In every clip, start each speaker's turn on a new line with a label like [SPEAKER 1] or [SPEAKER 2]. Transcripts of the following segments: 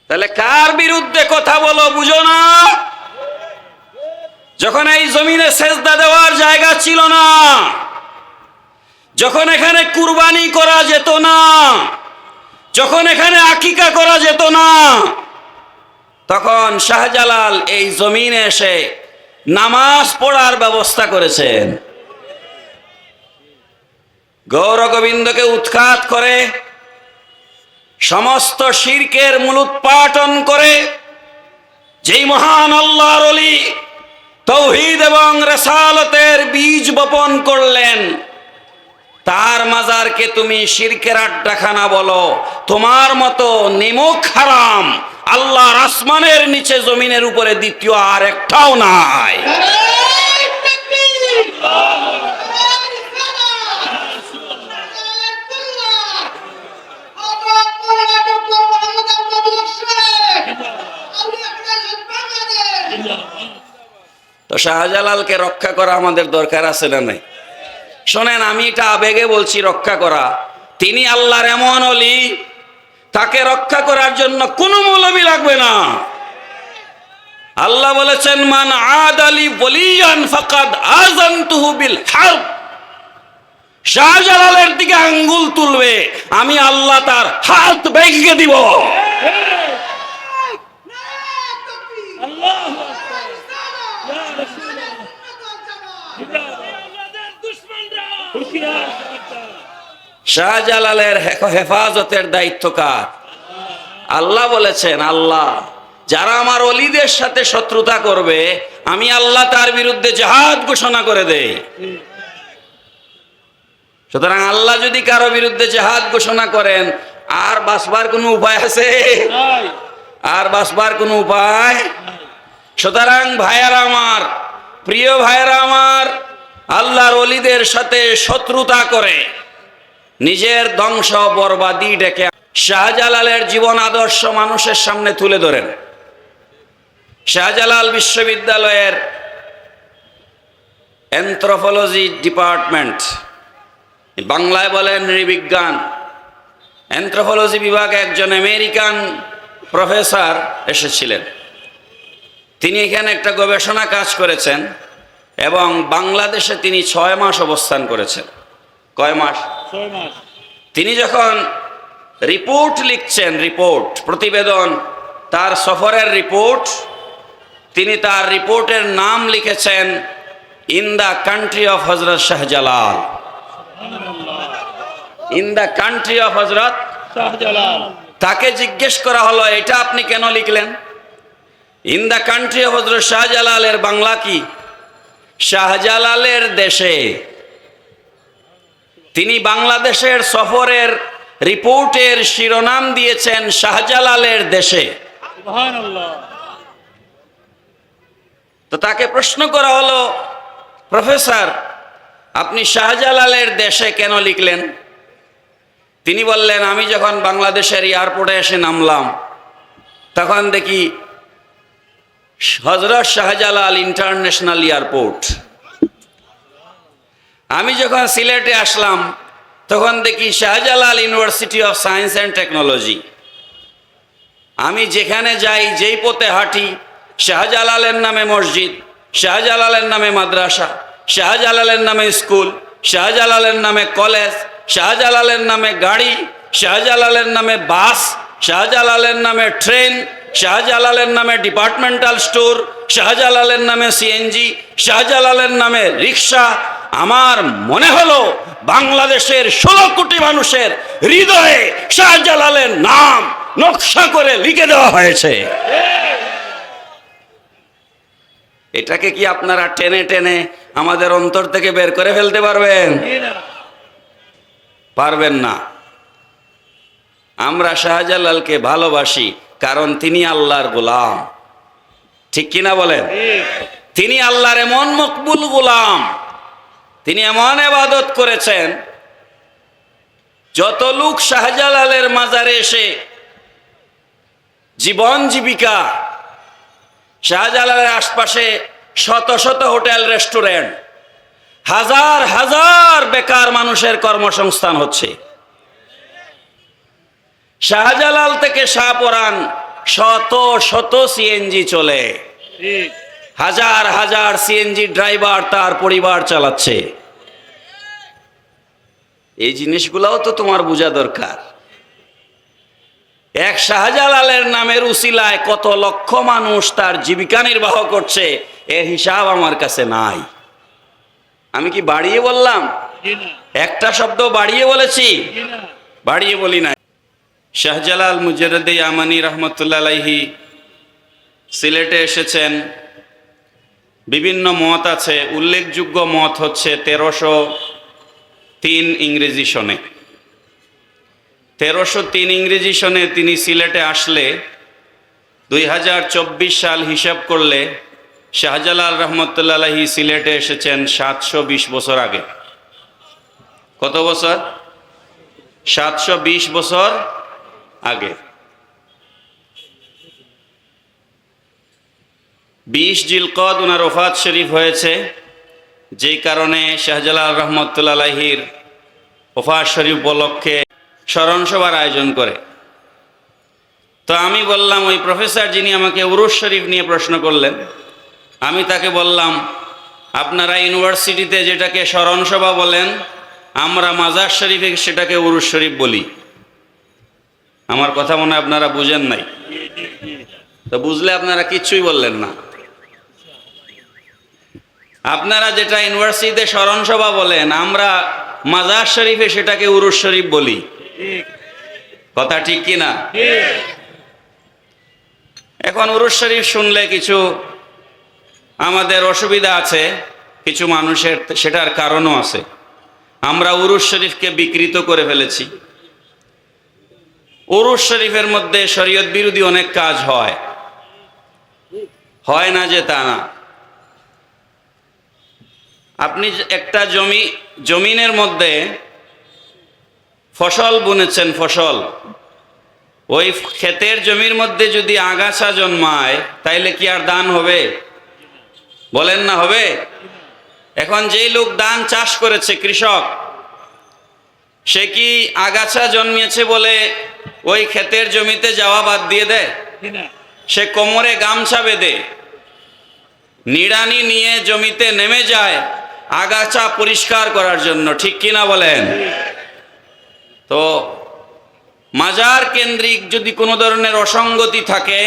[SPEAKER 1] তাহলে কার বিরুদ্ধে কথা বলো বুঝো না? যখন এই জমিনে সেজদা দেওয়ার জায়গা ছিল না, যখন এখানে কুরবানি করা যেত না, যখন এখানে আকিকা করা যেত না, তখন শাহজালাল এই জমিনে এসে নামাজ পড়ার ব্যবস্থা করেছেন। গৌর গোবিন্দকে উৎখাত করে, সমস্ত শিরকের মূলোৎপাটন করে যেই মহান আল্লাহর ওলি তৌহিদ এবং রিসালাতের বীজ বপন করলেন, তার মাজারকে তুমি শিরকের আড্ডাখানা বলো? তোমার মতো নিমক হারাম আল্লাহর আসমানের নিচে জমিনের উপরে দ্বিতীয় আর একটাও নাই। তো শাহজালালকে রক্ষা করা আমাদের দরকার আছে না নাই? শোনেন, আমি এটা আবেগে বলছি, রক্ষা করা। তিনি আল্লাহর এমন ওলি, তাকে রক্ষা করার জন্য কোনো মৌলবি লাগবে না। আল্লাহ বলেছেন, মান আদালি ওলিয়ান ফাকাদ আযানতুহু বিল হারব। শাহজালালের দিকে আঙ্গুল তুলবে, আমি আল্লাহ তার হাত ভেঙে দিব। শাহজালালের হেফাজতের দায়িত্ব কার? আল্লাহ বলেছেন, আল্লাহ যারা আমার ওলিদের সাথে শত্রুতা করবে, আমি আল্লাহ তার বিরুদ্ধে জিহাদ ঘোষণা করে দেই। সুতরাং আল্লাহ যদি কারো বিরুদ্ধে জিহাদ ঘোষণা করেন, আর বাঁচবার কোনো উপায় আছে? আর বাঁচবার কোনো উপায়? সুতরাং ভাইয়ারা আমার, প্রিয় ভাইয়ারা আমার, আল্লাহর ওলিদের সাথে শত্রুতা করে নিজের ধ্বংস বরবাদি ডেকে শাহজালালের জীবন আদর্শ মানুষের সামনে তুলে ধরেন। শাহজালাল বিশ্ববিদ্যালয়ের অ্যানথ্রোপোলজি ডিপার্টমেন্ট, বাংলায় বলেন নৃবিজ্ঞান, অ্যানথ্রোপোলজি বিভাগে একজন আমেরিকান প্রফেসর এসেছিলেন। তিনি এখানে একটা গবেষণা কাজ করেছেন এবং বাংলাদেশে তিনি 6 মাস অবস্থান করেছেন। কয় মাস? 6 মাস। তিনি যখন রিপোর্ট লিখছেন, রিপোর্ট, প্রতিবেদন, তার সফরের রিপোর্ট, তিনি তার রিপোর্টের নাম লিখেছেন in the country of Hazrat Shahjalal. In the country of Hazrat Shahjalal. তাকে জিজ্ঞেস করা হলো, এটা আপনি কেন লিখলেন? ইন দ্য কান্ট্রি অফ হযরত শাহজালালের বাংলা কি? শাহজালালের দেশে। তিনি বাংলাদেশের সফরের রিপোর্টের শিরোনাম দিয়েছেন শাহজালালের দেশে। সুবহানাল্লাহ। তো তাকে প্রশ্ন করা হলো, প্রফেসর আপনি শাহজালালের দেশে কেন লিখলেন? তিনি বললেন, আমি যখন বাংলাদেশের এয়ারপোর্টে এসে নামলাম, তখন দেখি হযরত শাহজালাল ইন্টারন্যাশনাল এয়ারপোর্ট। আমি যখন সিলেটে আসলাম, তখন দেখি Shahjalal university of science and technology. আমি যেখানে যাই, যেই পথে হাঁটি, শাহজালালের নামে মসজিদ, শাহজালালের নামে মাদ্রাসা, শাহজালালের নামে স্কুল, শাহজালালের নামে কলেজ, শাহজালালের নামে গাড়ি, শাহজালালের নামে বাস, শাহজালালের নামে ট্রেন, শাহজালালের নামে ডিপার্টমেন্টাল স্টোর, শাহজালালের নামে সিএনজি, শাহজালালের নামে রিক্সা। আমার মনে হলো বাংলাদেশের 16 কোটি মানুষের হৃদয়ে শাহজালালের নাম নকশা করে লিখে দেওয়া হয়েছে। এটাকে কি আপনারা টেনে টেনে আমাদের অন্তর থেকে বের করে ফেলতে পারবেন? পারবেন না। আমরা শাহজালালকে ভালোবাসি কারণ তিনি আল্লাহর গোলাম। ঠিক কিনা বলেন? তিনি আল্লাহর এমন মকবুল গোলাম, তিনি এমন ইবাদত করেছেন, যত লোক শাহজালালের মাজারে এসে জীবন জীবিকা, শাহজালালের আশপাশে শত শত হোটেল, রেস্টুরেন্ট, হাজার হাজার বেকার মানুষের কর্মসংস্থান হচ্ছে। শাহজালাল থেকে শাহপরান শত শত সিএনজি চলে, হাজার হাজার সিএনজি ড্রাইভার তার পরিবার চালাচ্ছে। এই জিনিসগুলোও তো তোমার বোঝা দরকার। এক শাহজালালের নামের উসিলায় কত লক্ষ মানুষ তার জীবিকা নির্বাহ করছে, এর হিসাব আমার কাছে নাই। আমি কি বাড়িয়ে বললাম? একটা শব্দ বাড়িয়ে বলেছি? বাড়িয়ে বলি না। শাহজালাল মুজাররদে ইয়ামানি রহমতুল্লাহ আলাইহি সিলেটে এসেছেন। বিভিন্ন মত আছে, উল্লেখযোগ্য মত হচ্ছে 1303 ইংরেজি সনে। 1303 ইংরেজি সনে তিনি সিলেটে আসলে 2024 সাল হিসাব করলে শাহজালাল রহমতুল্লাহ আলাইহি সিলেটে এসেছেন 720 বছর আগে। কত বছর? 720 বছর আগে। 20 জিলকদ উনার ওফাত শরীফ হয়েছে, যেই কারণে শাহজালাল রহমতুল্লাহ আলাইহির ওফাত শরীফ উপলক্ষে স্মরণ সভার আয়োজন করে। তো আমি বললাম, ওই প্রফেসর যিনি আমাকে উরুস শরীফ নিয়ে প্রশ্ন করলেন, আমি তাকে বললাম, আপনারা ইউনিভার্সিটিতে যেটাকে স্মরণ সভা বলেন, আমরা মাজার শরীফে সেটাকে উরুস শরীফ বলি। আমার কথা মনে হয় আপনারা বুঝেন নাই। তো বুঝলে আপনারা কিচ্ছুই বললেন না। আপনারা যেটা ইউনিভার্সিটিতে স্মরণ সভা বলেন, আমরা মাজার শরীফে সেটাকে উরুস শরীফ বলি। কথা ঠিক কি না? এখন উরুস শরীফ শুনলে কিছু আমাদের অসুবিধা আছে, কিছু মানুষের, সেটার কারণও আছে। আমরা উরুস শরীফকে বিকৃত করে ফেলেছি। উরুস শরীফের মধ্যে শরীয়ত বিরোধী অনেক কাজ হয়, হয় না যে তা না। আপনি একটা জমিনের মধ্যে ফসল বুনেছেন, ফসল, ওই ক্ষেতের জমির মধ্যে যদি আগাছা জন্মায় তাইলে কি আর ধান হবে? বলেন না হবে? এখন যেই লোক ধান চাষ করেছে, কৃষক, সে কি আগাছা জন্মিয়েছে বলে ওই ক্ষেতের জমিতে যাওয়া বাদ দিয়ে দেয়? সে কোমরে গামছা বেঁধে নিড়ানি নিয়ে জমিতে নেমে যায় আগাছা পরিষ্কার করার জন্য, ঠিক কিনা বলেন? তো মাজার কেন্দ্রিক যদি কোনো ধরনের অসঙ্গতি থাকে,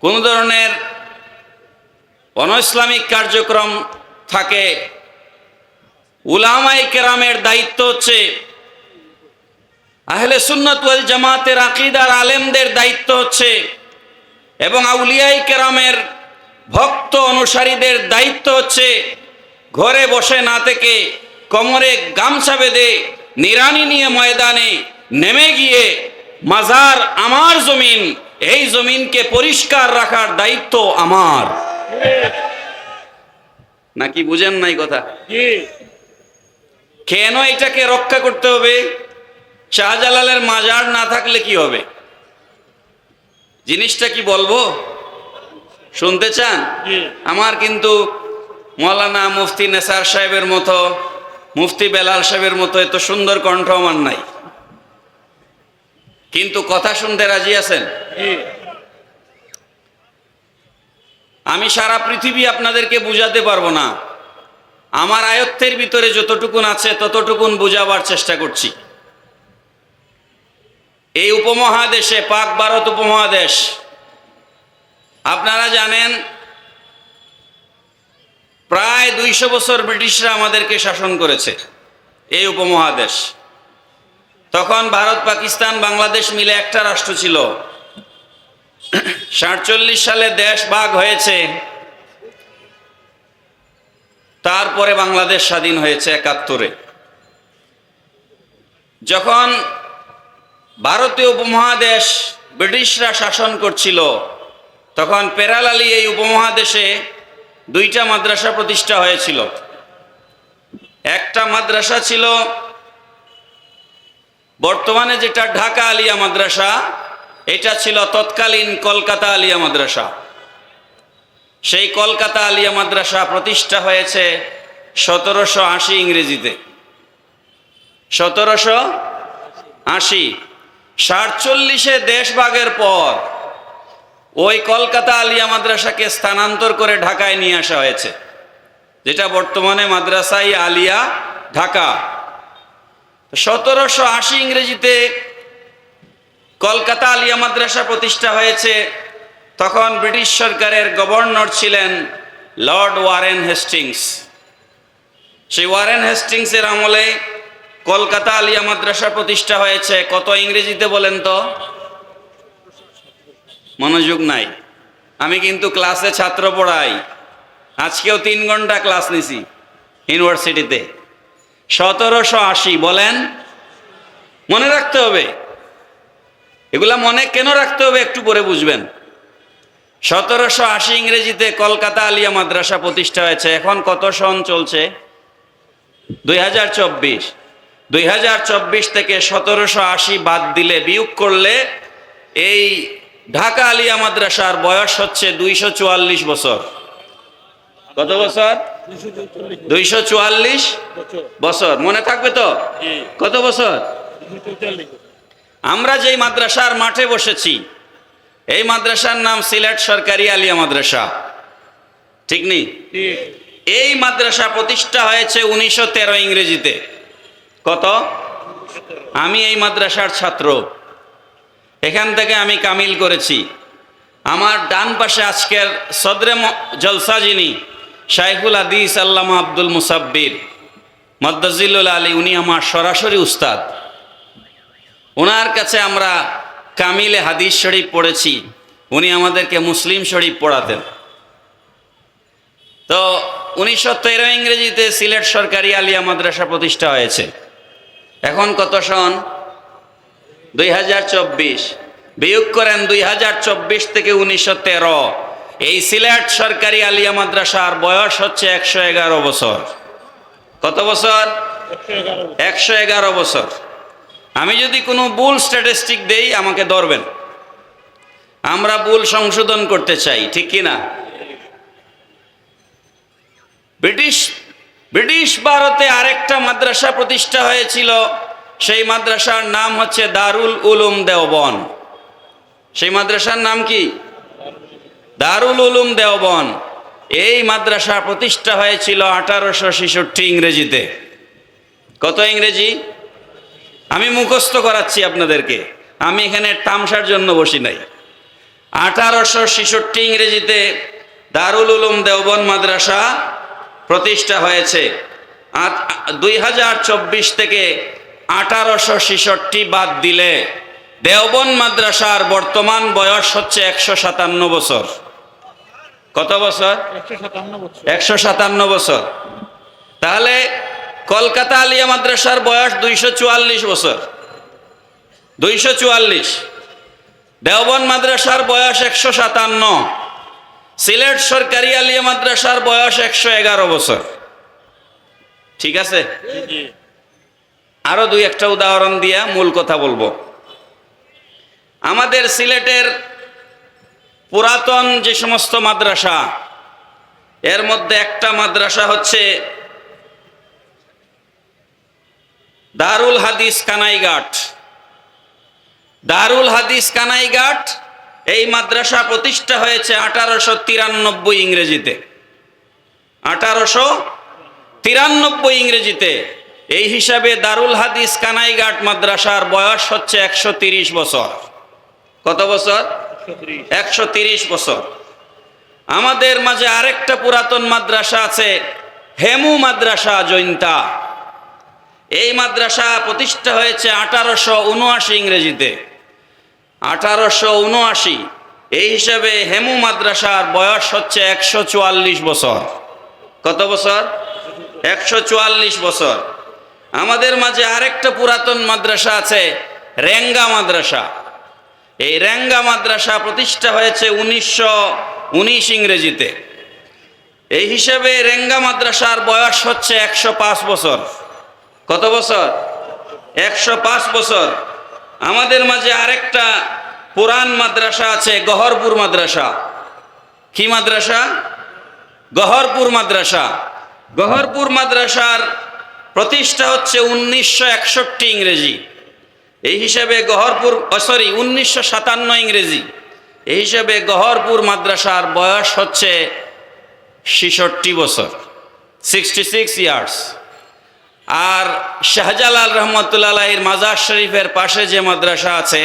[SPEAKER 1] কোনো ধরনের অনইসলামিক কার্যক্রম থাকে, উলামায়ে কেরামের দায়িত্ব হচ্ছে, আহলে সুন্নাত ওয়াল জামাতের আকীদার আলেমদের দায়িত্ব হচ্ছে, এবং আউলিয়ায়ে কেরামের ভক্ত অনুসারীদের দায়িত্ব হচ্ছে ঘরে বসে না থেকে কোমরে গামছা বেঁধে নিড়ানি নিয়ে ময়দানে নেমে গিয়ে মাজার আমার জমিন, এই জমিনকে পরিষ্কার রাখার দায়িত্ব আমার। নাকি বুঝেন নাই কথা? কেন এটাকে রক্ষা করতে হবে? শাহজালালের মাজার না থাকলে কি হবে? জিনিসটা কি বলবো? শুনতে চান? আমার কিন্তু মৌলানা মুফতি নেসার সাহেবের মতো, মুফতি বেলাল সাহেবের মতো এত সুন্দর কণ্ঠ আমার নাই, কিন্তু কথা শুনতে রাজি আছেন? আমি সারা পৃথিবী আপনাদেরকে বুঝাতে পারবো না, আমার আয়ত্তের ভিতরে যতটুকুন আছে ততটুকুন বুঝাবার চেষ্টা করছি। এই উপমহাদেশে, পাক ভারত উপমহাদেশ, আপনারা জানেন প্রায় 200 বছর ব্রিটিশরা আমাদেরকে শাসন করেছে এই উপমহাদেশ। তখন ভারত, পাকিস্তান, বাংলাদেশ মিলে একটা রাষ্ট্র ছিল। 47 সালে দেশ ভাগ হয়েছে, তারপরে বাংলাদেশ স্বাধীন হয়েছে 71-এ। যখন ভারতীয় উপমহাদেশ ব্রিটিশরা শাসন করছিল, তখন প্যারালালি এই উপমহাদেশে 2টা মাদ্রাসা প্রতিষ্ঠা হয়েছিল। একটা মাদ্রাসা ছিল বর্তমানে যেটা ঢাকা আলিয়া মাদ্রাসা, এটা ছিল তৎকালীন কলকাতা আলিয়া মাদ্রাসা। সেই কলকাতা আলিয়া মাদ্রাসা প্রতিষ্ঠা হয়েছে 1780 ইংরেজিতে। 1780। 47-এ দেশ ভাগের পর ওই কলকাতা আলিয়া মাদ্রাসাকে স্থানান্তর করে ঢাকায় নিয়ে আসা হয়েছে, যেটা বর্তমানে মাদ্রাসাই আলিয়া ঢাকা। 1780 ইংরেজিতে কলকাতা আলিয়া মাদ্রাসা প্রতিষ্ঠা হয়েছে। তখন ব্রিটিশ সরকারের গভর্নর ছিলেন লর্ড ওয়ারেন হেস্টিংস। সেই ওয়ারেন হেস্টিংসের আমলে কলকাতা আলিয়া মাদ্রাসা প্রতিষ্ঠা হয়েছে। কত ইংরেজিতে বলেন তো? মনোযোগ নাই। আমি কিন্তু ক্লাসে ছাত্র পড়াই, আজকেও 3 ঘন্টা ক্লাস নিছি ইউনিভার্সিটিতে। 1780 বলেন, মনে রাখতে হবে। এগুলা মনে কেন রাখতে হবে একটু পরে বুঝবেন। 1780 ইংরেজিতে কলকাতা আলিয়া মাদ্রাসা প্রতিষ্ঠা হয়েছে। এখন কত সন চলছে? 2024। 2024 থেকে 1780 বাদ দিলে, বিয়োগ করলে এই ঢাকা আলিয়া মাদ্রাসার বয়স হচ্ছে 244 বছর। কত বছর? 244 বছর। মনে থাকবে তো? কত বছর? আমরা যেই মাদ্রাসার মাঠে বসেছি, এই মাদ্রাসার নাম সিলেট সরকারি আলিয়া মাদ্রাসা, ঠিক নেই? এই মাদ্রাসা প্রতিষ্ঠা হয়েছে 1913 ইংরেজিতে। কত? আমি এই মাদ্রাসার ছাত্র, এখান থেকে আমি কামিল করেছি। আমার ডান পাশে আজকের সদরে জলসা যিনি, শাইখুল হাদিস আল্লামা আব্দুল মুসাব্বির মদ্দাজিলুল আলী, উনি আমার সরাসরি উস্তাদ। ওনার কাছে আমরা কামিলে হাদিস শরীফ পড়েছি, উনি আমাদেরকে মুসলিম শরীফ পড়াতেন। তো 1913 ইংরেজিতে সিলেট সরকারি আলিয়া মাদ্রাসা প্রতিষ্ঠা হয়েছে। এখন কত সন? 2024। বিয়োগ করেন 2024 থেকে 1913। এই সিলেট সরকারি আলিয়া মাদ্রাসার বয়স হচ্ছে 111 বছর। কত বছর? 111 বছর। আমি যদি কোনো ভুল স্ট্যাটিস্টিক দেই আমাকে ধরবেন, আমরা ভুল সংশোধন করতে চাই, ঠিক কি না? ব্রিটিশ ভারতে আরেকটা মাদ্রাসা প্রতিষ্ঠা হয়েছিল, সেই মাদ্রাসার নাম হচ্ছে দারুল উলুম দেওবন্দ। সেই মাদ্রাসার নাম কি? দারুল উলুম দেওবন্দ। এই মাদ্রাসা প্রতিষ্ঠা হয়েছিল 1866 ইংরেজিতে। কত ইংরেজি? আমি মুখস্থ করাচ্ছি আপনাদেরকে, আমি এখানে তামসার জন্য বসি নাই। 1866 ইংরেজিতে দারুল উলুম দেওবন্দ মাদ্রাসা প্রতিষ্ঠা হয়েছে। 2024 থেকে 1866 বাদ দিলে দেওবন্দ মাদ্রাসার বর্তমান বয়স হচ্ছে 157 বছর। কত বছর? 157 বছর। তাহলে কলকাতা আলিয়া মাদ্রাসার বয়স 244 বছর। 244। দেওবন্দ মাদ্রাসার বয়স 157। সিলেট সরকারি আলিয়া মাদ্রাসার বয়স 111 বছর। ঠিক আছে? আরো 2-1টা উদাহরণ দিয়া মূল কথা বলবো। আমাদের সিলেটের পুরাতন যে সমস্ত মাদ্রাসা, এর মধ্যে একটা মাদ্রাসা হচ্ছে দারুল হাদিস কানাইঘাট। দারুল হাদিস কানাইঘাট, এই মাদ্রাসা প্রতিষ্ঠা হয়েছে 1893 ইংরেজিতে। 1893 ইংরেজিতে। এই হিসাবে দারুল হাদিস কানাইঘাট মাদ্রাসার বয়স হচ্ছে 130 বছর। কত বছর? 130 বছর। আমাদের মাঝে আরেকটা পুরাতন মাদ্রাসা আছে, হেমু মাদ্রাসা জৈন্তা। এই মাদ্রাসা প্রতিষ্ঠা হয়েছে 1879 ইংরেজিতে। 1879। এই হিসাবে হেমু মাদ্রাসার বয়স হচ্ছে 144 বছর। কত বছর? 144 বছর। আমাদের মাঝে আরেকটা পুরাতন মাদ্রাসা আছে, রেঙ্গা মাদ্রাসা। এই রেঙ্গা মাদ্রাসা প্রতিষ্ঠা হয়েছে 1919 ইংরেজিতে। এই হিসাবে রেঙ্গা মাদ্রাসার বয়স হচ্ছে 105 বছর। কত বছর? 105 বছর। আমাদের মাঝে আরেকটা পুরান মাদ্রাসা আছে, গহরপুর মাদ্রাসা। কি মাদ্রাসা? গহরপুর মাদ্রাসা। গহরপুর মাদ্রাসার প্রতিষ্ঠা হচ্ছে 1961 ইংরেজি। এই হিসাবে 1957 ইংরেজি। এই হিসেবে গহরপুর মাদ্রাসার বয়স হচ্ছে 66 বছর, 66 ইয়ার্স। আর শাহজালাল রহমতুল্লাহির মাজার শরীফের পাশে যে মাদ্রাসা আছে,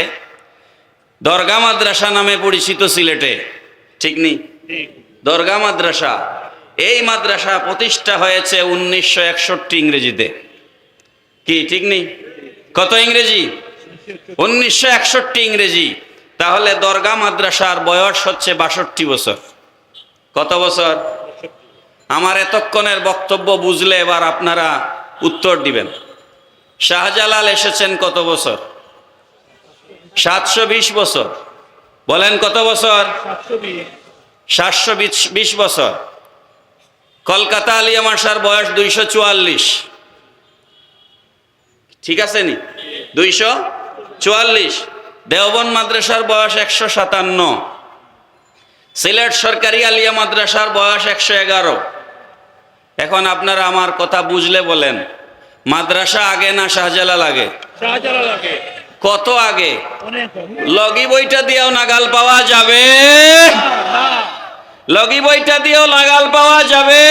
[SPEAKER 1] দরগা মাদ্রাসা নামে পরিচিত সিলেটে, ঠিক নেই? দরগা মাদ্রাসা, এই মাদ্রাসা প্রতিষ্ঠা হয়েছে 1961 ইংরেজিতে। কি ঠিক নেই? কত ইংরেজি? 1961 ইংরেজি। তাহলে দরগা মাদ্রাসার বয়স হচ্ছে 62 বছর। কত বছর? আমার এতক্ষণের বক্তব্য বুঝলে এবার আপনারা উত্তর দিবেন। শাহজালাল এসেছেন কত বছর? 720 বছর। বলেন কত বছর? 720 বছর। কলকাতা আলিয়া মাদ্রাসার বয়স 244, ঠিক আছে নি? 244। দেওবন্দ মাদ্রাসার বয়স 157। সিলেট সরকারি আলিয়া মাদ্রাসার বয়স 111। এখন আপনারা আমার কথা বুঝলে বলেন, মাদ্রাসা আগে না শাহজালাল আগে? কত আগে? লগি বইটা দিয়েও নাগাল পাওয়া যাবে? লগি বইটা দিয়েও নাগাল পাওয়া যাবে?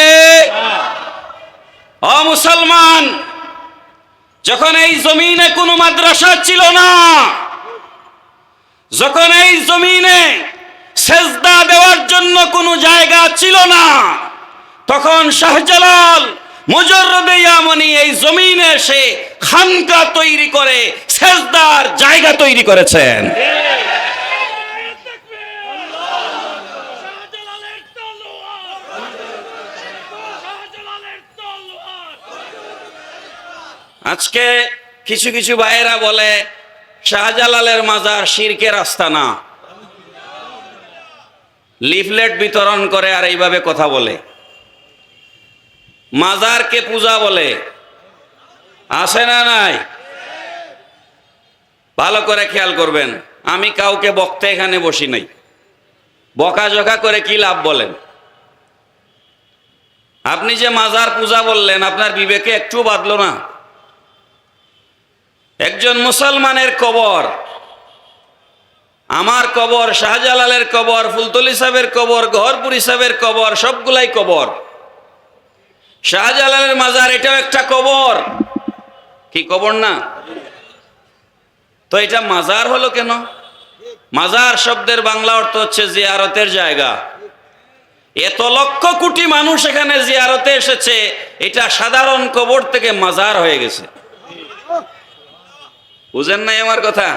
[SPEAKER 1] ও মুসলমান, যখন এই জমিনে কোনো মাদ্রাসা ছিল না, যখন এই জমিনে সেজদা দেওয়ার জন্য কোনো জায়গা ছিল না, তখন শাহজালাল মুজাররদে ইয়ামানি এই জমিনে এসে খানকা তৈরি করে সেজদার জায়গা তৈরি করেছেন। আজকে কিছু কিছু ভাইয়েরা বলে শাহজালালের মাজার শিরকের আস্তানা, লিফলেট বিতরণ করে আর এইভাবে কথা বলে। মাজারকে পূজা বলে, আছে না নাই? ভালো করে খেয়াল করবেন, আমি কাউকে বক্তে এখানে বসি নাই। বকাঝকা করে কি লাভ বলেন? আপনি যে মাজার পূজা বললেন, আপনার বিবেকে একটু বাঁধলো না? একজন মুসলমানের কবর, আমার কবর, শাহজালালের কবর, ফুলতলি সাহেবের কবর, গহরপুরি সাহেবের কবর, সবগুলাই কবর। শাহজালালের মাজার এটাও একটা কবর, কি কবর না? তো এটা মাজার হলো কেন? মাজার শব্দের বাংলা অর্থ হচ্ছে জিয়ারতের জায়গা। এত লক্ষ কোটি মানুষ এখানে জিয়ারতে এসেছে, এটা সাধারণ কবর থেকে মাজার হয়ে গেছে। বুঝেন নাই আমার কথা?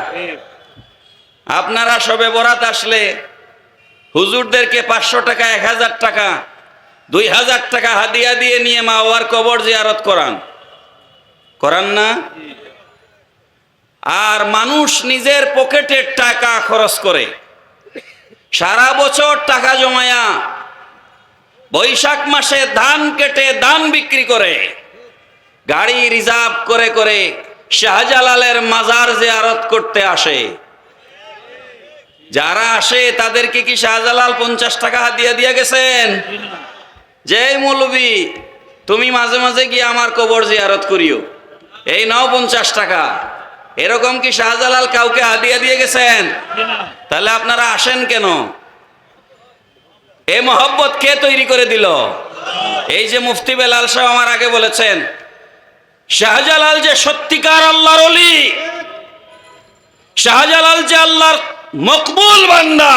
[SPEAKER 1] আপনারা শবে বরাত আসলে হুজুরদেরকে 500 টাকা, 1000 টাকা, 2000 টাকা হাদিয়া দিয়ে নিয়ে মা বাবার কবর জিয়ারত করান না? আর মানুষ নিজের পকেটের টাকা খরচ করে সারা বছর টাকা জমায়া বৈশাখ মাসে ধান কেটে ধান বিক্রি করে গাড়ি রিজার্ভ করে করে শাহজালালের মাজার জিয়ারত করতে আসে। যারা আসে তাদেরকে কি শাহজালাল 50 টাকা হাদিয়া দিয়ে গেছেন? যে মৌলবী, তুমি মাঝে মাঝে গিয়ে আমার কবর জিয়ারত করিও, এই নাও 50 টাকা, এরকম কি শাহজালাল কাউকে হাদিয়া দিয়ে গেছেন? তাহলে আপনারা আসেন কেন? এই মহব্বত কে তৈরি করে দিল? এই যে মুফতি বেলাল সাহেব আমার আগে বলেছেন, শাহজালাল যে সত্যিকার আল্লাহর ওলি, শাহজালাল যে আল্লাহর মকবুল বান্দা,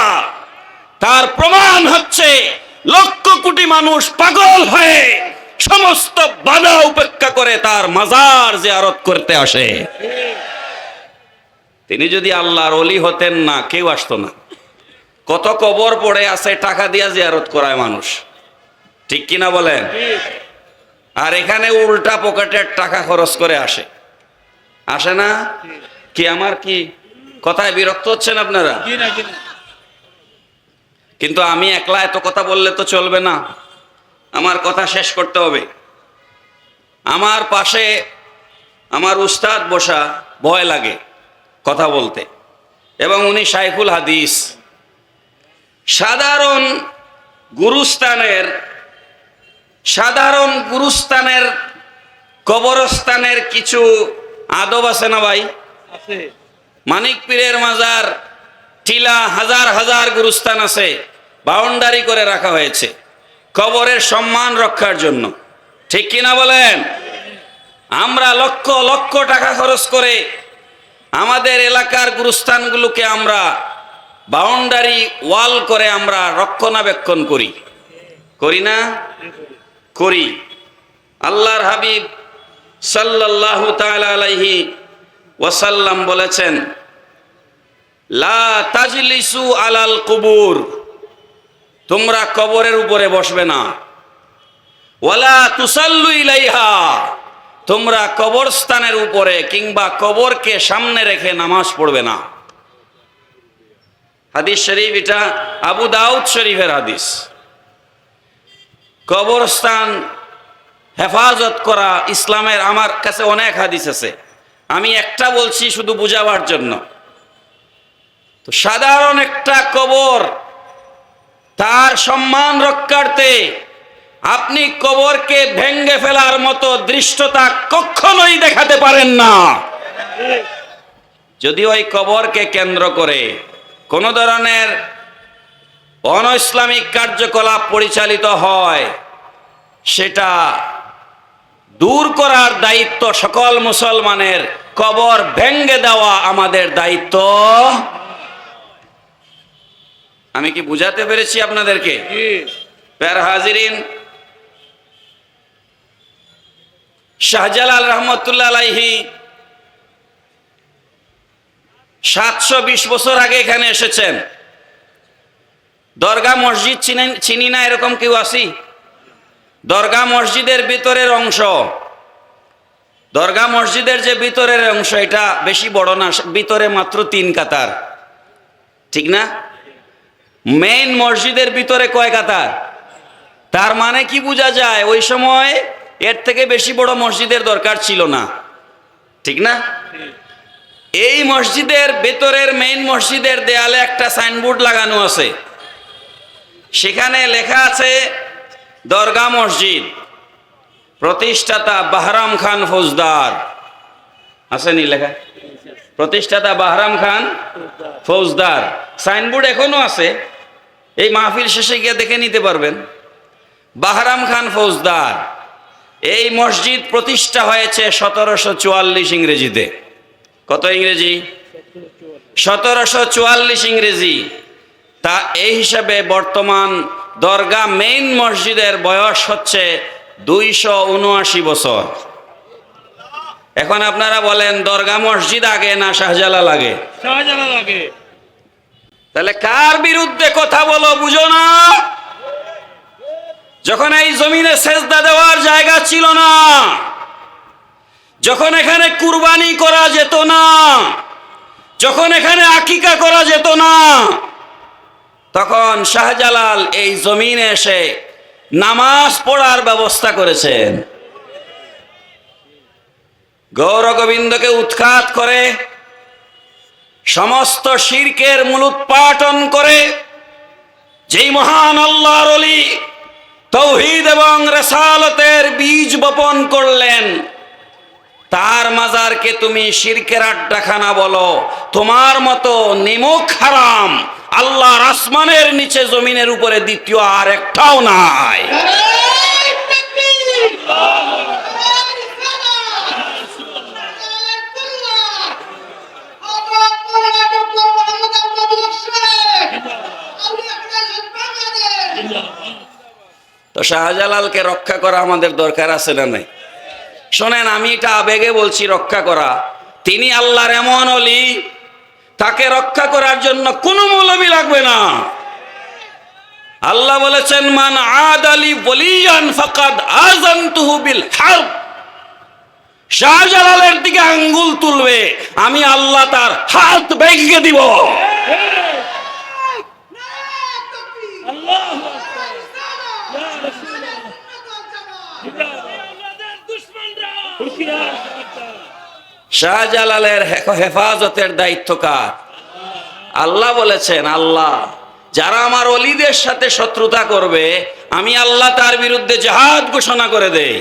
[SPEAKER 1] তার প্রমাণ হচ্ছে লক্ষ কোটি মানুষ পাগল হয়ে সমস্ত বাধা উপেক্ষা করে তার মাজার জিয়ারত করতে আসে। তিনি যদি আল্লাহর ওলি হতেন না, কেউ আসতো না। কত কবর পড়ে আছে, টাকা দিয়া জিয়ারত করায় মানুষ, ঠিক কিনা বলেন? আর এখানে উল্টা পকেটের টাকা খরচ করে আসে না? কি আমার কি কথায় বিরক্ত হচ্ছেন আপনারা? কিন্তু আমি একলা এত কথা বললে তো চলবে না, আমার কথা শেষ করতে হবে। আমার পাশে আমার উস্তাদ বসা, ভয় লাগে কথা বলতে, এবং উনি শাইখুল হাদিস। সাধারণ গুরুস্থানের কবরস্থানের কিছু আদব আছে না ভাই? মানিক পীরের মাজার টিলা, হাজার হাজার গুরুস্থান আছে, বাউন্ডারি করে রাখা হয়েছে কবরের সম্মান রক্ষার জন্য। ঠিক কিনা বলেন? আমরা লক্ষ লক্ষ টাকা খরচ করে আমাদের এলাকার গুরুস্থানগুলোকে আমরা বাউন্ডারি ওয়াল করে আমরা রক্ষণাবেক্ষণ করি, করি না? করি। আল্লাহর হাবিব সাল্লাল্লাহু তাআলা আলাইহি ওয়াসাল্লাম বলেছেন, লা তাজলিসু আলাল কুবুর, তোমরা কবরের উপরে বসবে না। ওয়ালা তুসাল্লু ইলাইহা, তোমরা কবরস্থানের উপরে কিংবা কবরকে সামনে রেখে নামাজ পড়বে না। হাদিস শরীফ, এটা আবু দাউদ শরীফের হাদিস। কবরস্থান হেফাজত করা ইসলামের, আমার কাছে অনেক হাদিস আছে, আমি একটা বলছি শুধু বুঝাবার জন্য। তো সাধারণ একটা কবর, তার সম্মান রক্ষার্থে আপনি কবরকে ভেঙ্গে ফেলার মতো দৃষ্টতা কখনোই দেখাতে পারেন না। যদি ওই কবরকে কেন্দ্র করে কোন ধরনের অন-ইসলামিক কার্যকলাপ পরিচালিত হয়, সেটা দূর করার দায়িত্ব সকল মুসলমানের। কবর ভেঙ্গে দেওয়া আমাদের দায়িত্ব। আমি কি বুঝাতে পেরেছি আপনাদেরকে? প্যার হাজিরিন, শাহজালাল রহমতুল্লাহ আলাইহি 720 বছর আগে এখানে এসেছেন। দরগা মসজিদ চিনি না এরকম কেউ আসি? দরগা মসজিদের ভিতরের অংশ, দরগা মসজিদের যে ভিতরের অংশ, এটা বেশি বড় না, ভিতরে মাত্র 3 কাতার, ঠিক না? মেইন মসজিদের ভিতরে কয় কাতার? তার মানে কি বোঝা যায়, ওই সময় এর থেকে বেশি বড় মসজিদের দরকার ছিল না, ঠিক না? এই মসজিদের ভেতরের মেইন মসজিদের দেয়ালে একটা সাইনবোর্ড লাগানো আছে, সেখানে লেখা আছে দরগা মসজিদ, প্রতিষ্ঠাতা বাহরাম খান ফৌজদার। আসেনি লেখা? প্রতিষ্ঠাতা বাহরাম খান ফৌজদার। সাইনবোর্ড এখনো আছে, এই মাহফিল শেষে গিয়ে দেখে নিতে পারবেন। বাহরাম খান ফৌজদার। এই মসজিদ প্রতিষ্ঠা হয়েছে 1744 ইংরেজিতে। কত ইংরেজি? 1744 ইংরেজি। তা এই হিসাবে বর্তমান দরগা মেইন মসজিদের বয়স হচ্ছে 279 বছর। এখন আপনারা বলেন, দরগা মসজিদ আগে না শাহজালাল আগে? শাহজালাল আগে। তাহলে কার বিরুদ্ধে কথা বলো বুঝো না? যখন এই জমিনে সেজদা দেওয়ার জায়গা ছিল না, যখন এখানে কুরবানি করা যেত না, যখন এখানে আকিকা করা যেত না, তখন শাহজালাল এই জমিনে এসে নামাজ পড়ার ব্যবস্থা করেছেন। গৌর গোবিন্দকে উৎখাত করে, সমস্ত শিরকের মূলোৎপাটন করে, যেই মহান আল্লাহর ওলি তাওহীদ এবং রিসালাতের বীজ বপন করলেন, তার মাজারকে তুমি শিরকের আড্ডাখানা বলো। তোমার মতো নিমক হারাম আল্লাহর আসমানের নিচে জমিনের উপরে দ্বিতীয় আর একটাও নাই। তো শাহজালালকে রক্ষা করা আমাদের দরকার আছে না নাই? শোনেন, আমি এটা আবেগে বলছি, রক্ষা করা। তিনি আল্লাহর এমন ওলি, তাকে রক্ষা করার জন্য কোনো মৌলবি লাগবে না। আল্লাহ বলেছেন, মান আদালি ওয়ালিয়ান ফাকাদ আযানতুহু বিল হারব। শাহজালালের দিকে আঙ্গুল তুলবে, আমি আল্লাহ তার হাত ভেঙে দিব। শাহজালালের হেফাজতের দায়িত্ব কার? আল্লাহ বলেছেন, আল্লাহ যারা আমার ওলিদের সাথে শত্রুতা করবে, আমি আল্লাহ তার বিরুদ্ধে জিহাদ ঘোষণা করে দেই।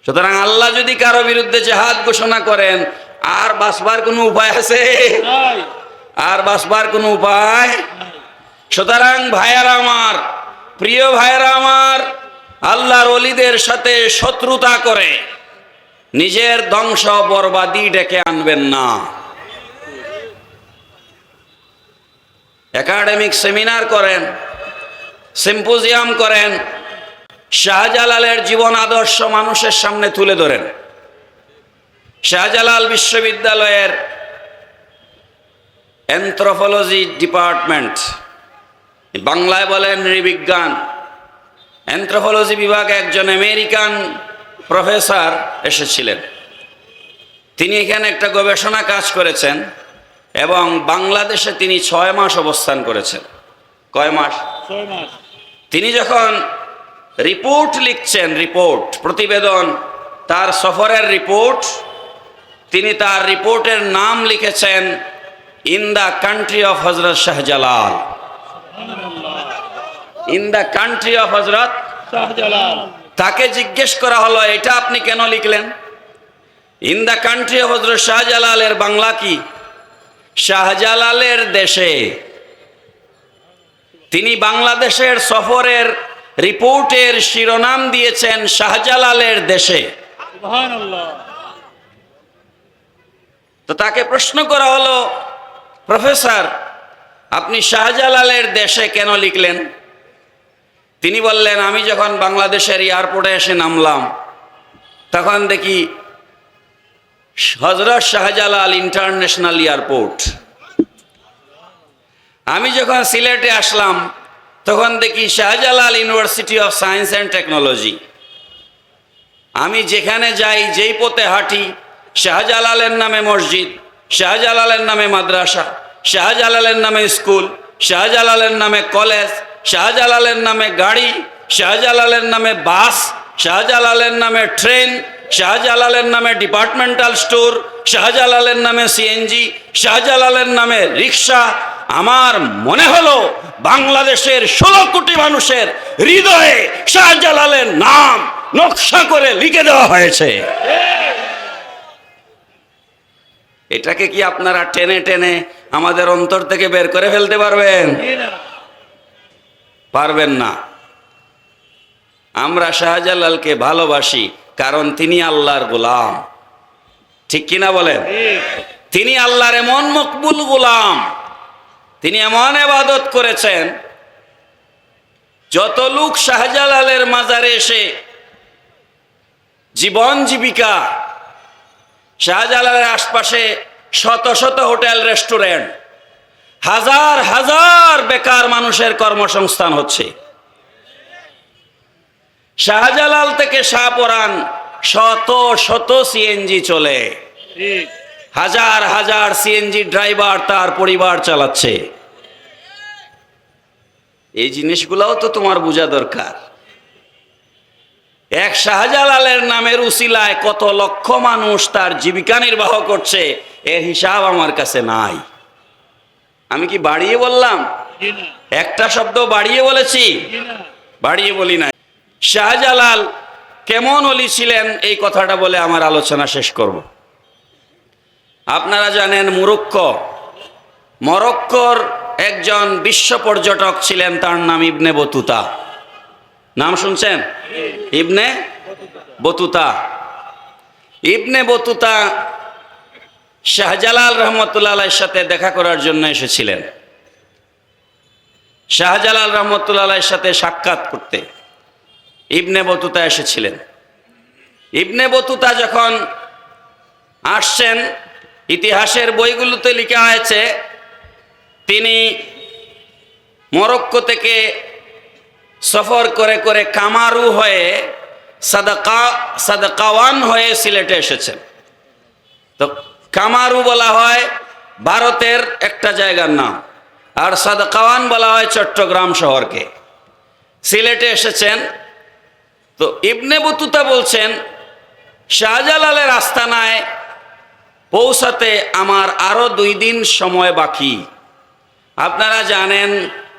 [SPEAKER 1] সুতরাং আল্লাহ যদি কারো বিরুদ্ধে জিহাদ ঘোষণা করেন, আর বাঁচবার কোনো উপায় আছে? আর বাঁচবার কোনো উপায়? সুতরাং ভাইয়ারা আমার, প্রিয় ভাইয়ারা আমার, আল্লাহর ওলিদের সাথে শত্রুতা করে নিজের ধ্বংস বরবাদি ডেকে আনবেন না। একাডেমিক সেমিনার করেন, সিম্পোজিয়াম করেন, শাহজালালের জীবন আদর্শ মানুষের সামনে তুলে ধরেন। শাহজালাল বিশ্ববিদ্যালয়ের অ্যানথ্রোপোলজি ডিপার্টমেন্ট, বাংলায় বলেন নৃবিজ্ঞান, অ্যানথ্রোপোলজি বিভাগে একজন আমেরিকান প্রফেসর এসেছিলেন। তিনি এখানে একটা গবেষণা কাজ করেছেন এবং বাংলাদেশে তিনি 6 মাস অবস্থান করেছেন। কয় মাস?
[SPEAKER 2] 6 মাস।
[SPEAKER 1] তিনি যখন রিপোর্ট লিখছেন, রিপোর্ট, প্রতিবেদন, তার সফরের রিপোর্ট, তিনি তার রিপোর্টের নাম লিখেছেন in the country of Hazrat Shahjalal. In the country of Hazrat
[SPEAKER 2] Shahjalal.
[SPEAKER 1] তাকে জিজ্ঞেস করা হলো, এটা আপনি কেন লিখলেন? ইন দ্য কান্ট্রি অফ হযরত শাহজালালের বাংলা কি? শাহজালালের দেশে। তিনি বাংলাদেশের সফরের রিপোর্টের শিরোনাম দিয়েছেন শাহজালালের দেশে।
[SPEAKER 2] সুবহানাল্লাহ।
[SPEAKER 1] তো তাকে প্রশ্ন করা হলো, প্রফেসর আপনি শাহজালালের দেশে কেন লিখলেন? তিনি বললেন, আমি যখন বাংলাদেশের এয়ারপোর্টে এসে নামলাম তখন দেখি হযরত শাহজালাল ইন্টারন্যাশনাল এয়ারপোর্ট। আমি যখন সিলেটে আসলাম তখন দেখি Shahjalal university of science and technology. আমি যেখানে যাই, যেই পথে হাঁটি, শাহজালালের নামে মসজিদ, শাহজালালের নামে মাদ্রাসা, শাহজালালের নামে স্কুল, শাহজালালের নামে কলেজ, শাহজালালের নামে গাড়ি, শাহজালালের নামে বাস, শাহজালালের নামে ট্রেন, শাহজালালের নামে ডিপার্টমেন্টাল স্টোর, শাহজালালের নামে সিএনজি, শাহজালালের নামে রিক্সা। আমার মনে হলো বাংলাদেশের 16 কোটি মানুষের হৃদয়ে শাহজালালের নাম নকশা করে লিখে দেওয়া হয়েছে। এটাকে কি আপনারা টেনে টেনে আমাদের অন্তর থেকে বের করে ফেলতে পারবেন? পারবেন না। আমরা শাহজালালকে ভালোবাসি কারণ তিনি আল্লাহর গোলাম। ঠিক কিনা বলেন? তিনি আল্লাহর এমন মকবুল গোলাম, তিনি এমন ইবাদত করেছেন, যত লোক শাহজালালের মাজারে এসে জীবন জীবিকা, শাহজালালের আশপাশে শত শত হোটেল, রেস্টুরেন্ট, হাজার হাজার বেকার মানুষের কর্মসংস্থান হচ্ছে। শাহজালাল থেকে শাহপরান শত শত সিএনজি চলে, হাজার হাজার সিএনজি ড্রাইভার তার পরিবার চালাচ্ছে। এই জিনিসগুলোও তো তোমার বোঝা দরকার। এক শাহজালালের নামের উসিলায় কত লক্ষ মানুষ তার জীবিকা নির্বাহ করছে, এর হিসাব আমার কাছে নাই। আমি কি বাড়িয়ে বললাম? একটা শব্দ বাড়িয়ে বলেছি? বাড়িয়ে বলি না। শাহজালাল কেমন ওলি ছিলেন এই কথাটা বলে আমার আলোচনা শেষ করব। আপনারা জানেন মরক্কোর একজন বিশ্ব পর্যটক ছিলেন, তার নাম ইবনে বতুতা। নাম শুনছেন? Ibn Battuta. Ibn Battuta Shahjalal রহমতুল্লাহ আলাইহির সাথে দেখা করার জন্য এসেছিলেন, শাহজালাল রহমতুল্লাহ আলাইহির সাথে সাক্ষাৎ করতে ইবনে বতুতা এসেছিলেন। ইবনে বতুতা যখন আসছেন, ইতিহাসের বইগুলোতে লেখা হয়েছে তিনি মরক্কো থেকে সফর করে করে কামারু হয়ে সাদাকাওয়ান হয়ে সিলেটে এসেছেন। তো কামারু বলা হয় ভারতের একটা জায়গার নাম, আর সাদাকাওয়ান বলা হয় চট্টগ্রাম শহরকে। সিলেটে এসেছেন। তো ইবনে বতুতা বলছেন, শাহজালালের আস্তানায় পৌঁছাতে আমার আরো 2 দিন সময় বাকি। আপনারা জানেন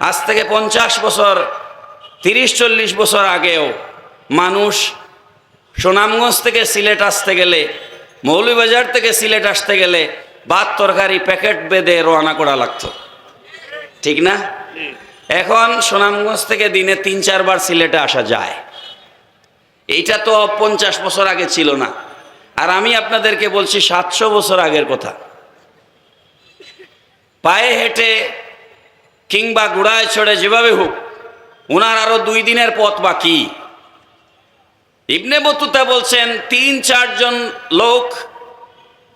[SPEAKER 1] আজ থেকে 50 বছর, 30-40 বছর আগেও মানুষ সুনামগঞ্জ থেকে সিলেট আসতে গেলে মৌলভীবাজার থেকে সিলেট আসতে গেলে ভাত তরকারি প্যাকেট বেঁধে রওনা করা লাগতো, ঠিক না?
[SPEAKER 2] জি।
[SPEAKER 1] এখন সুনামগঞ্জ থেকে দিনে 3-4 বার সিলেটে আসা যায়। এইটা তো 50 বছর আগে ছিল না। আর আমি আপনাদেরকে বলছি 700 বছর আগের কথা। পায়ে হেঁটে কিংবা ঘোড়ায় চড়ে যেভাবে হোক, ওনার আরো 2 দিনের পথ বাকি। ইবনে বতুতা বলছেন 3-4 জন লোক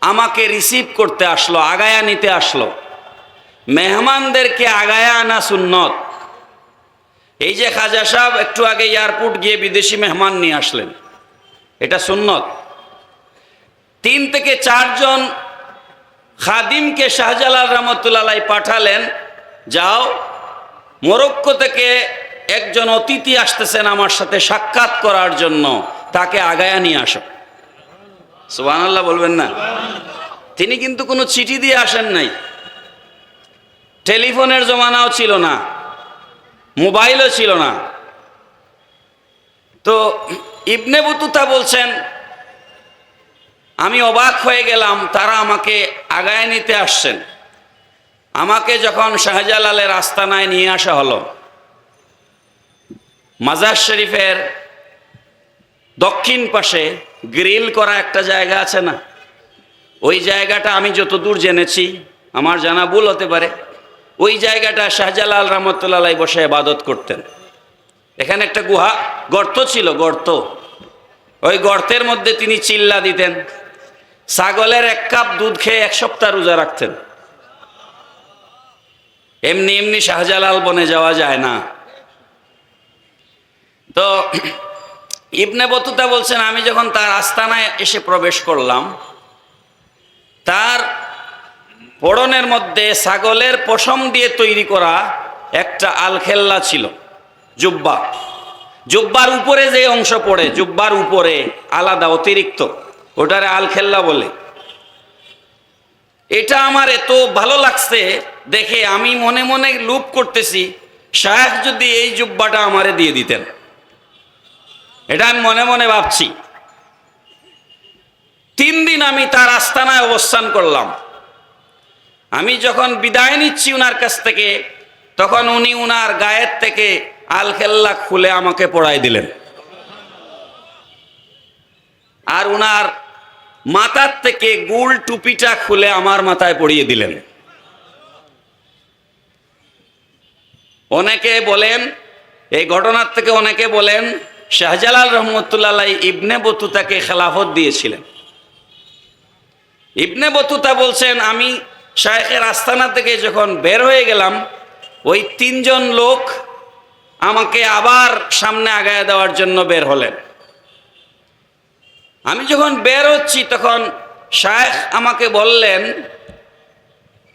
[SPEAKER 1] আমাকে রিসিভ করতে আসলো, আগায়া নিতে আসলো। মেহমানদেরকে আগায়া আনা সুন্নত। এই যে খাজা সাহেব একটু আগে এয়ারপোর্ট গিয়ে বিদেশি মেহমান নিয়ে আসলেন, এটা সুন্নত। 3 থেকে 4 জন খাদিমকে শাহজালাল রহমতুল্লাহ আলাইহি পাঠালেন, যাও মরক্কো থেকে একজন অতিথি আসতেছেন আমার সাথে সাক্ষাৎ করার জন্য, তাকে আগায়া নিয়ে আসো। সুবহানাল্লাহ বলবেন না? তিনি কিন্তু কোনো চিঠি দিয়ে আসেন নাই, টেলিফোনের জমানাও ছিল না, মোবাইলও ছিল না। তো ইবনে বতুতা বলছেন আমি অবাক হয়ে গেলাম, তারা আমাকে আগায় নিতে আসছেন। আমাকে যখন শাহজালালের আস্তানায় নিয়ে আসা হলো, মাজার শরীফের দক্ষিণ পাশে গ্রিল করা একটা জায়গা আছে না, ওই জায়গাটা আমি যতদূর জেনেছি, আমার জানা ভুল হতে পারে, ওই জায়গাটা শাহজালাল রহমতুল্লাহ আলাইহি বসে ইবাদত করতেন। এখানে একটা গুহা গর্ত ছিল, গর্ত, ওই গর্তের মধ্যে তিনি চিল্লা দিতেন। ছাগলের 1 কাপ দুধ খেয়ে 1 সপ্তাহ রোজা রাখতেন। এমনি এমনি শাহজালাল বনে যাওয়া যায় না। তো ইবনে বতুতা বলছেন আমি যখন তার আস্তানায় এসে প্রবেশ করলাম, তার পরনের মধ্যে ছাগলের পশম দিয়ে তৈরি করা একটা আলখেল্লা ছিল, জুব্বা। জুব্বার উপরে যে অংশ পড়ে, জুব্বার উপরে আলাদা অতিরিক্ত, ওটারে আলখেল্লা বলে। এটা আমার এত ভালো লাগছে দেখে আমি মনে মনে লুপ করতেছি, শায়েখ যদি এই জুব্বাটা আমারে দিয়ে দিতেন। এটা আমি মনে মনে ভাবছি। 3 দিন আমি তার আস্তানায় অবস্থান করলাম। আমি যখন বিদায় নিচ্ছি উনার কাছ থেকে, তখন উনি উনার গায়ের থেকে আলখেল্লা খুলে আমাকে পড়াই দিলেন, আর উনার মাথার থেকে গোল টুপিটা খুলে আমার মাথায় পরিয়ে দিলেন। অনেকে বলেন, এই ঘটনার থেকে অনেকে বলেন শাহজালাল রহমতুল্লাহ আলাইহি ইবনে বতুতাকে খেলাফত দিয়েছিলেন। ইবনে বতুতা বলছেন আমি শায়েখের আস্তানা থেকে যখন বের হয়ে গেলাম, ওই 3 জন লোক আমাকে আবার সামনে আগায় দেওয়ার জন্য বের হলেন। আমি যখন বের হচ্ছি তখন শায়েখ আমাকে বললেন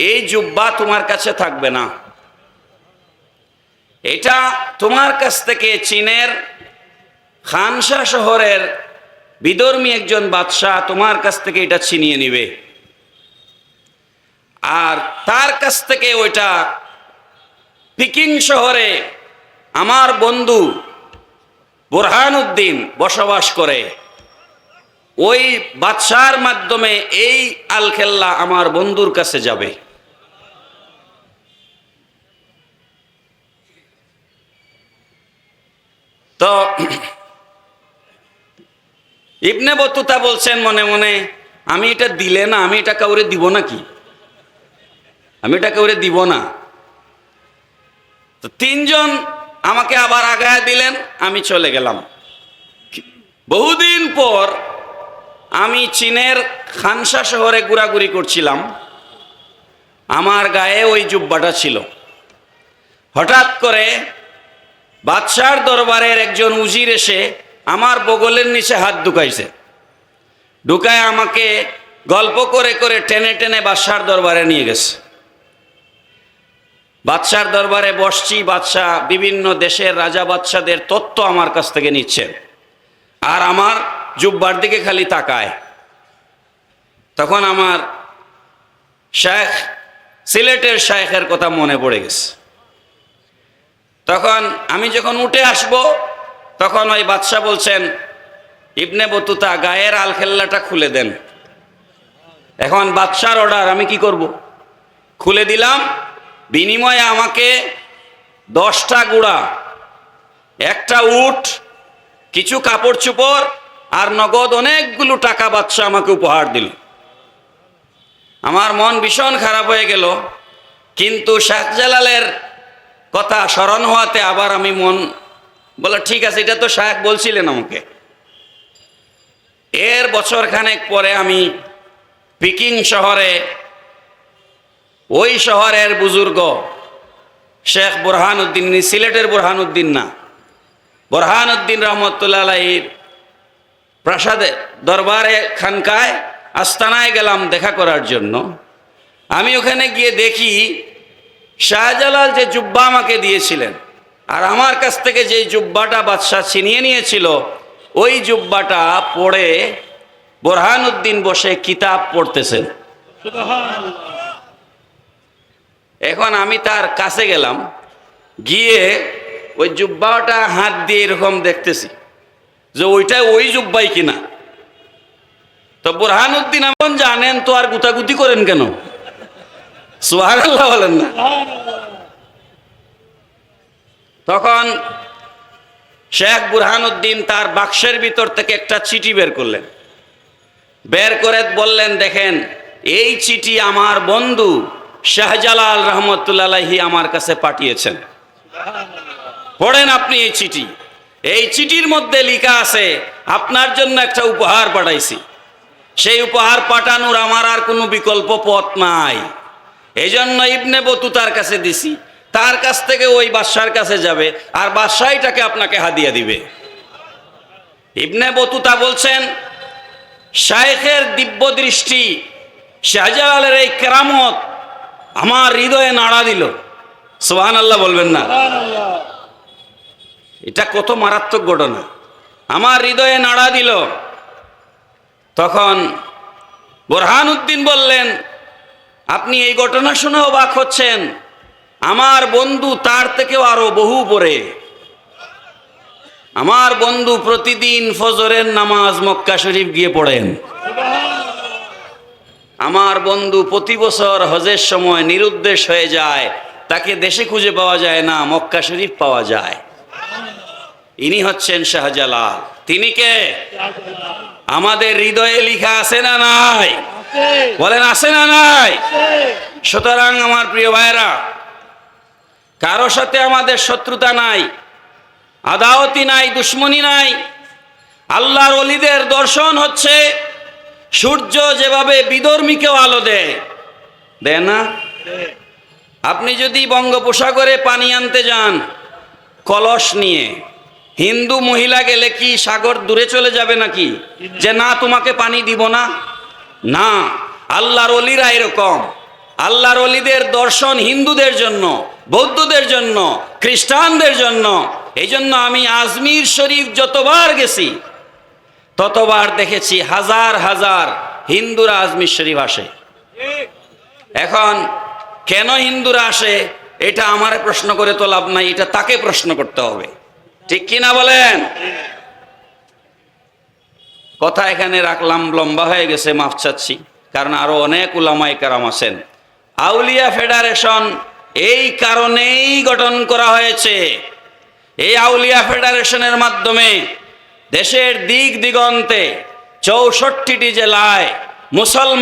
[SPEAKER 1] এই জুব্বা তোমার কাছে থাকবে না, এটা তোমার কাছ থেকে চীনের খানসা শহরের বিধর্মী একজন বাদশাহ তোমার কাছ থেকে এটা ছিনিয়ে নিবে, আর তার কাছ থেকে ওইটা পিকিং শহরে আমার বন্ধু বুরহানুদ্দিন বসবাস করে, ওই বাদশার মাধ্যমে এই আলখেল্লা আমার বন্ধুর কাছে যাবে। তো ইবনে বতুতা বলছেন মনে মনে আমি এটা দিলে না, আমি এটা কাউরে দিব নাকি, আমি এটা কাউরে দিব না। তো 3 জন আমাকে আবার আগায় দিলেন, আমি চলে গেলাম। বহুদিন পর আমি চীনের খানসা শহরে ঘোরাঘুরি করছিলাম, আমার গায়ে ওই জুব্বাটা ছিল। হঠাৎ করে বাদশার দরবারের একজন উজির এসে আমার বগলের নিচে হাত ঢুকাইছে, ঢুকায় আমাকে গল্প করে করে টেনে টেনে বাদশার দরবারে নিয়ে গেছে। বাদশার দরবারে বসছি, বাদশাহ বিভিন্ন দেশের রাজা বাদশাদের তথ্য আমার কাছ থেকে নিচ্ছেন, আর আমার জুব্বার দিকে খালি তাকায়। তখন আমার শায়েখ, সিলেটের শায়েখের কথা মনে পড়ে গেছে। তখন আমি যখন উঠে আসব, তখন ওই বাদশাহ বলছেন ইবনে বতুতা গায়ের আলখেল্লাটা খুলে দেন। এখন বাদশার অর্ডার, আমি কি করব? খুলে দিলাম, বিনিময়ে আমাকে 10টা গুড়া, একটা উট, কিছু কাপড় চোপড় আর নগদ অনেকগুলো টাকা বাদশা আমাকে উপহার দিল। আমার মন ভীষণ খারাপ হয়ে গেল, কিন্তু শাহজালালের কথা স্মরণ হওয়াতে আবার আমি মন বলে ঠিক আছে, এটা তো শাহ বলছিলেন আমাকে। এর বছর খানেক পরে আমি পিকিং শহরে, ওই শহরের বুজুর্গ শেখ বুরহানুদ্দিন, সিলেটের বুরহানুদ্দিন না, বুরহানুদ্দিন রহমতুল্লাহ আলাইহির প্রাসাদে, দরবারে, খানকায়, আস্তানায় গেলাম দেখা করার জন্য। আমি ওখানে গিয়ে দেখি শাহজালাল যে জুব্বা আমাকে দিয়েছিলেন আর আমার কাছ থেকে যে জুব্বাটা বাদশাহ ছিনিয়ে নিয়েছিল, ওই জুব্বাটা পড়ে বুরহানুদ্দিন বসে কিতাব পড়তেছেন।
[SPEAKER 2] সুবহানাল্লাহ।
[SPEAKER 1] এখন আমি তার কাছে গেলাম, গিয়ে ওই জুব্বাটা হাত দিয়ে এরকম দেখতেছি যে ওইটা ওই জুব্বাই কিনা। তো বুরহানুদ্দিন এমন জানেন তো আর গুতাগুতি করেন কেন? সুবহানাল্লাহ বলেন না। তখন শেখ বুরহানুদ্দিন তার বাক্সের ভিতর থেকে একটা চিঠি বের করলেন, বের করে বললেন, দেখেন এই চিঠি আমার বন্ধু শাহজালাল রহমতুল্লাহ আলাইহি আমার কাছে পাঠিয়েছেন, পড়েন আপনি এই চিঠি। এই চিঠির মধ্যে লেখা আছে আপনার জন্য একটা উপহার পাঠাইছি, সেই উপহার পাঠানোর আমার আর কোনো বিকল্প পথ নাই, এই জন্য ইবনে বতুতার কাছে দিছি, তার কাছ থেকে ওই বাদশার কাছে যাবে আর বাদশাহটাকে আপনাকে হাদিয়া দিবে। ইবনে বতুতা বলছেন, শাইখের দিব্য দৃষ্টি, শাহজালালের এই কেরামত আমার হৃদয়ে নাড়া দিল। সুবহানাল্লাহ বলবেন না?
[SPEAKER 2] সুবহানাল্লাহ।
[SPEAKER 1] এটা কত মারাত্মক ঘটনা, আমার হৃদয়ে নাড়া দিল। তখন বুরহানুদ্দিন বললেন, আপনি এই ঘটনা শুনে অবাক হচ্ছেন, আমার বন্ধু তার থেকেও আরো বহু পরে। আমার বন্ধু প্রতিদিন ফজরের নামাজ মক্কা শরীফ গিয়ে পড়েন। আমার বন্ধু প্রতি বছর হজের সময় নিরুদ্দেশ হয়ে যায়, তাকে দেশে খুঁজে পাওয়া যায় না, মক্কা শরীফ পাওয়া যায়। ইনি হচ্ছেন শাহজালাল। তিনি কে? আমাদের হৃদয়ে লিখা আছে না নাই? বলেন আছে না নাই? সুতরাং আমার প্রিয় ভাইরা, কারো সাথে আমাদের শত্রুতা নাই, আদাওয়াতি নাই, দুশ্মনী নাই। আল্লাহর ওলিদের দর্শন হচ্ছে সূর্য যেভাবে বিধর্মীকেও আলো দেয়, দেয় না? আপনি যদি বঙ্গোপসাগরে পানি আনতে যান কলস নিয়ে, হিন্দু মহিলা গেলে কি সাগর দূরে চলে যাবে নাকি যে না তোমাকে পানি দিব না? না, আল্লাহর ওলিরা এরকম। আল্লাহর ওলিদের দর্শন হিন্দুদের জন্য, বৌদ্ধদের জন্য, খ্রিস্টানদের জন্য। এই জন্য আমি আজমির শরীফ যতবার গেছি ততবার দেখেছি হাজার হাজার হিন্দুরা আজমির শরীফ আসে। এখন কেন হিন্দুরা আসে এটা আমারে প্রশ্ন করে তো লাভ নাই, এটা তাকে প্রশ্ন করতে হবে, ঠিক কিনা বলেন? কথা এখানে রাখলাম, লম্বা হয়ে গেছে, মাফ চাচ্ছি, কারণ আরো অনেক উলামায়ে কেরাম আছেন। আউলিয়া ফেডারেশন এই কারণেই গঠন করা হয়েছে। এই আউলিয়া ফেডারেশনের মাধ্যমে দেশের দিক দিগন্তে 64টি জেলায় মুসলমান